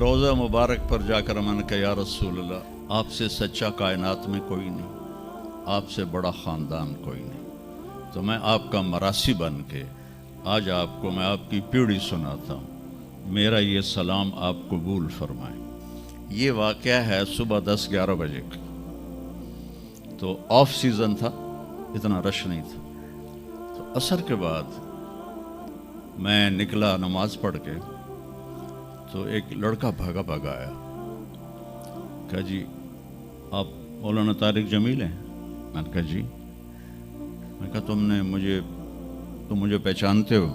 रोज़ा मुबारक पर जाकर मैंने कहा, या रसूल अल्लाह, आपसे सच्चा कायनात में कोई नहीं, आपसे बड़ा ख़ानदान कोई नहीं, तो मैं आपका मरासी बन के आज आपको मैं आपकी पीढ़ी सुनाता हूँ, मेरा ये सलाम आप कबूल फरमाएं। ये वाक़या है सुबह 10-11 बजे का, तो ऑफ सीज़न था, इतना रश नहीं था। तो असर के बाद मैं निकला नमाज पढ़ के, तो एक लड़का भागा भागा आया, कहा जी आप मौलाना तारिक जमील हैं? मैंने कहा जी। मैं कहा तुम मुझे पहचानते हो?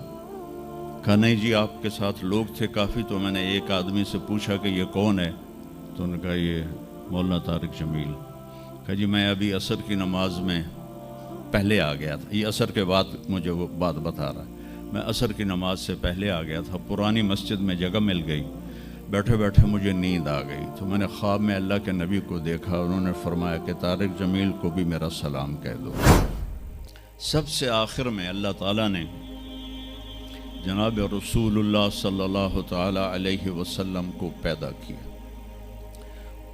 कहा नहीं जी, आपके साथ लोग थे काफ़ी, तो मैंने एक आदमी से पूछा कि ये कौन है, तो उन्होंने कहा ये मौलाना तारिक जमील। कहा जी मैं अभी असर की नमाज में पहले आ गया था, ये असर के बाद मुझे वो बात बता रहा है, मैं असर की नमाज से पहले आ गया था, पुरानी मस्जिद में जगह मिल गई, बैठे बैठे मुझे नींद आ गई, तो मैंने ख्वाब में अल्लाह के नबी को देखा, उन्होंने फरमाया कि तारिक जमील को भी मेरा सलाम कह दो। सबसे आखिर में अल्लाह ताला ने जनाब रसूलुल्लाह सल्लल्लाहु ताला अलैहि वसल्लम को पैदा किया,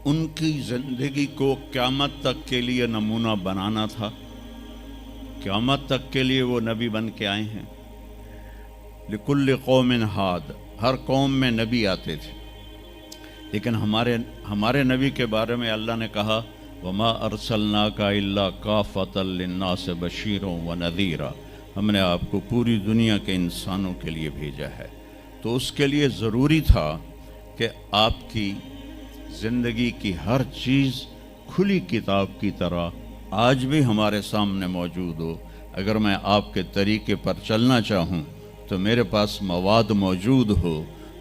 उनकी ज़िंदगी को क़यामत तक के लिए नमूना बनाना था, क़यामत तक के लिए वो नबी बन के आए हैं। लिकुल्ल कौमिन हाद, हर कौम में नबी आते थे, लेकिन हमारे नबी के बारे में अल्लाह ने कहा वमा अरसलनाका इल्ला काफ़तल लिन्नास बशीरों व नज़ीरा, हमने आपको पूरी दुनिया के इंसानों के लिए भेजा है। तो उसके लिए ज़रूरी था कि आपकी ज़िंदगी की हर चीज़ खुली किताब की तरह आज भी हमारे सामने मौजूद हो। अगर मैं आपके तरीके पर चलना चाहूँ तो मेरे पास मवाद मौजूद हो,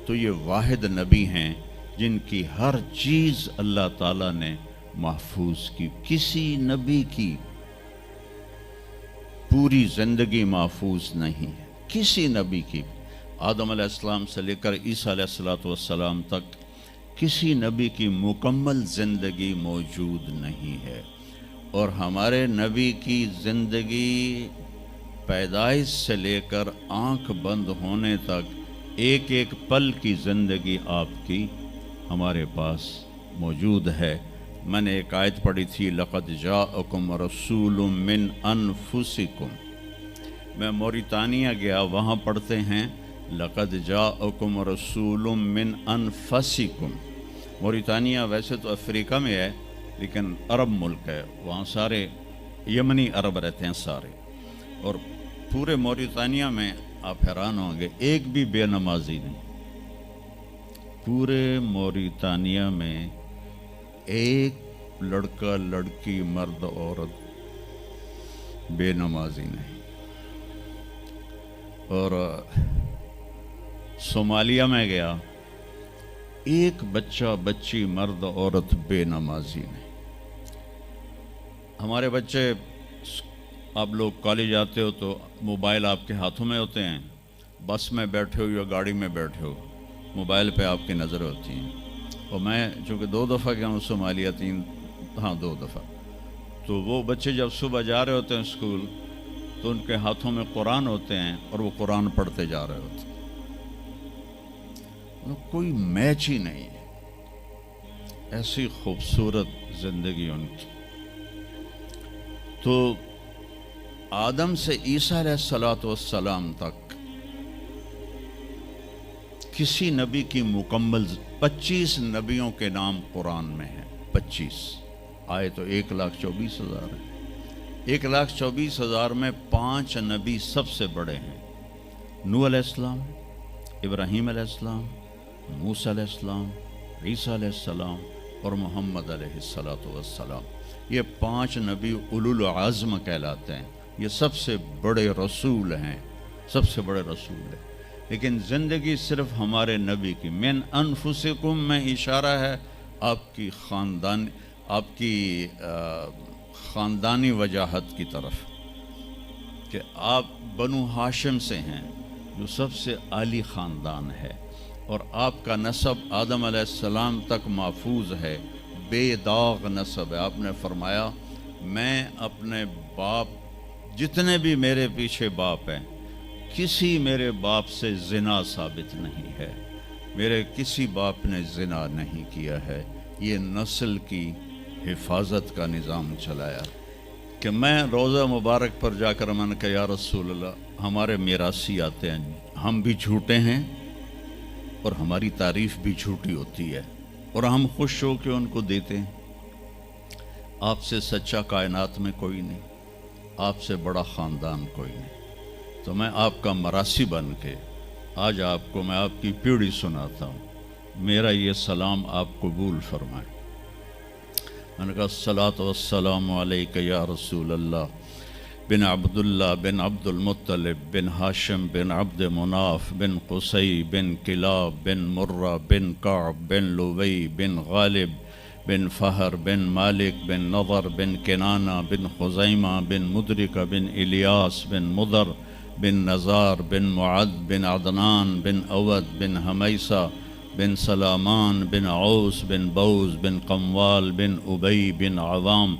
तो ये वाहिद नबी हैं जिनकी हर चीज़ अल्लाह ताला ने महफूज की। किसी नबी की पूरी ज़िंदगी महफूज नहीं है, किसी नबी की, आदम अलैहिस्सलाम से लेकर ईसा अलैहिस्सलाम तक किसी नबी की मुकम्मल ज़िंदगी मौजूद नहीं है। और हमारे नबी की ज़िंदगी पैदाइश से लेकर आँख बंद होने तक एक एक पल की ज़िंदगी आपकी हमारे पास मौजूद है। मैंने एक आयत पढ़ी थी, लक़द जाअकुम रसूलुम मिन अनफुसिकुम। मैं मोरितानिया गया, वहाँ पढ़ते हैं लक़द जाअकुम रसूलुम मिन अनफसिकुम। मोरितानिया वैसे तो अफ्रीका में है, लेकिन अरब मुल्क है, वहाँ सारे यमनी अरब रहते हैं सारे, और पूरे मोरितानिया में आप हैरान होंगे एक भी बेनमाजी नहीं। पूरे मोरितानिया में एक लड़का लड़की मर्द औरत बेनमाजी नहीं। और सोमालिया में गया, एक बच्चा बच्ची मर्द औरत बेनमाजी नहीं। हमारे बच्चे, आप लोग कॉलेज आते हो तो मोबाइल आपके हाथों में होते हैं, बस में बैठे हो या गाड़ी में बैठे हो, मोबाइल पे आपकी नज़र होती है। और मैं चूँकि 2 दफ़ा गया हूँ सोमालिया, 2 दफ़ा, तो वो बच्चे जब सुबह जा रहे होते हैं स्कूल, तो उनके हाथों में कुरान होते हैं और वो कुरान पढ़ते जा रहे होते हैं। कोई मैच ही नहीं है, ऐसी खूबसूरत ज़िंदगी उनकी। तो आदम से ईसा अलैहिस्सलाम तक किसी नबी की मुकम्मल 25 नबियों के नाम कुरान में है। 25 आए तो 1,24,000 है। 1,24,000 में 5 नबी सबसे बड़े हैं, नूह अलैहिस्सलाम, इब्राहीम अलैहिस्सलाम, मूसा अलैहिस्सलाम, ईसा अलैहिस्सलाम और मोहम्मद अलैहिस्सलाम। ये 5 नबी उलुल आज़म कहलाते हैं, ये सबसे बड़े रसूल हैं, सबसे बड़े रसूल हैं। लेकिन ज़िंदगी सिर्फ हमारे नबी की मिन अनफुसिकुम में इशारा है आपकी ख़ानदानी वजाहत की तरफ, कि आप बनु हाशिम से हैं जो सबसे आली ख़ानदान है, और आपका नसब आदम अलैहिस्सलाम तक महफूज है, बेदाग नसब है। आपने फरमाया मैं अपने बाप, जितने भी मेरे पीछे बाप हैं, किसी मेरे बाप से ज़िना साबित नहीं है। میرے کسی باپ نے زنا نہیں کیا ہے، یہ نسل کی حفاظت کا نظام چلایا کہ میں روضہ مبارک پر جا کر میں نے کہا یا رسول اللہ ہمارے میراثی آتے ہیں، ہم بھی جھوٹے ہیں اور ہماری تعریف بھی جھوٹی ہوتی ہے اور ہم خوش ہو کے ان کو دیتے ہیں۔ آپ سے سچا کائنات میں کوئی نہیں، آپ سے بڑا خاندان کوئی نہیں، تو میں آپ کا مراسی بن کے آج آپ کو میں آپ کی پیڑھی سناتا ہوں، میرا یہ سلام آپ قبول فرمائیں۔ میں نے کہا الصلاۃ والسلام علیک یا رسول اللہ بن عبداللہ بن عبد المطلب بن ہاشم بن عبد مناف بن قصی بن کلاب بن مرہ بن کعب بن لوی بن غالب بن فہر بن مالک بن نضر بن کنانہ بن خزیمہ بن مدرکہ بن الیاس بن مضر بن نزار بن معد بن عدنان بن اود بن حمیسہ بن سلامان بن عوس بن بوز بن قموال بن ابی بن عوام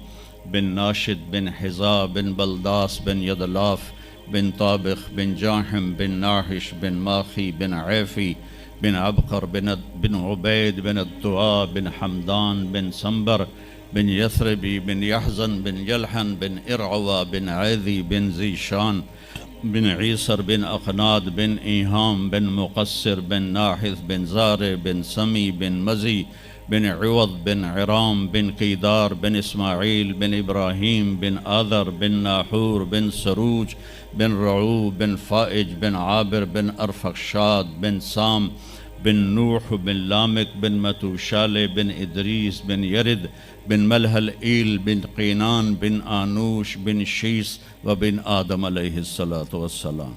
بن ناشد بن حزا بن بلداس بن یدلاف بن طابخ بن جاحم بن ناحش بن ماخی بن عیفی بن عبقر بن عبید بن الدعاء بن حمدان بن سنبر بن یثربی بن یحزن بن یلحن بن ارعوا بن عیذی بن زیشان بن عیسر بن اخناد بن ایہام بن مقصر بن ناحث بن زار بن سمی بن مزی بن عوض بن عرام بن قیدار بن اسماعیل بن ابراہیم بن آذر بن ناحور بن سروج بن رعو بن فائج بن عابر بن ارفخشاد بن سام بن نوح بن لامک بن متوشال بن ادریس بن یرد بن ملحل ایل بن قینان بن آنوش بن شیس و بن آدم علیہ السلام۔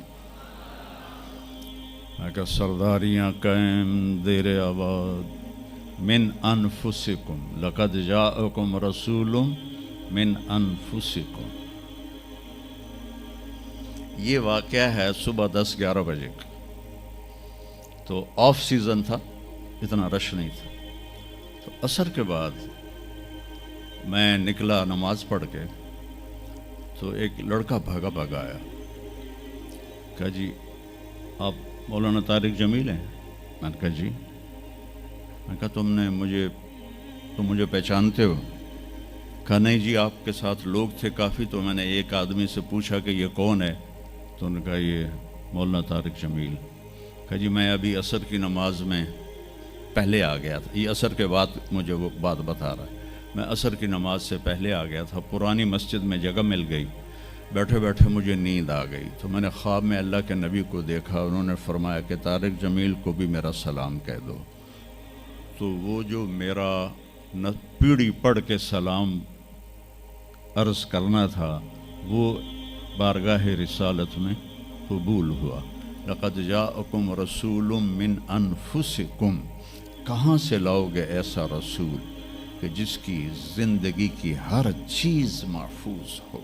میں کہا سرداریاں قائم دیر آباد من انفسکم لقد جاءکم رسول من انفسکم۔ یہ واقعہ ہے صبح 10-11 بجے کا، تو آف سیزن تھا، اتنا رش نہیں تھا۔ تو عصر کے بعد میں نکلا نماز پڑھ کے، تو ایک لڑکا بھاگا آیا، کہا جی آپ مولانا طارق جمیل ہیں؟ میں نے کہا جی۔ میں کہا تم مجھے پہچانتے ہو؟ کہا نہیں جی، آپ کے ساتھ لوگ تھے کافی، تو میں نے ایک آدمی سے پوچھا کہ یہ کون ہے، تو انہوں نے کہا یہ مولانا طارق جمیل۔ کہا جی میں ابھی عصر کی نماز میں پہلے آ گیا تھا، یہ عصر کے بعد مجھے وہ بات بتا رہا ہے، میں عصر کی نماز سے پہلے آ گیا تھا، پرانی مسجد میں جگہ مل گئی، بیٹھے بیٹھے مجھے نیند آ گئی، تو میں نے خواب میں اللہ کے نبی کو دیکھا، انہوں نے فرمایا کہ طارق جمیل کو بھی میرا سلام کہہ دو۔ تو وہ جو میرا پیڑھی پڑھ کے سلام عرض کرنا تھا وہ بارگاہ رسالت میں قبول ہوا۔ لقد جاءکم رسول من انفسکم، کہاں سے لاؤ گے ایسا رسول کہ جس کی زندگی کی ہر چیز محفوظ ہو؟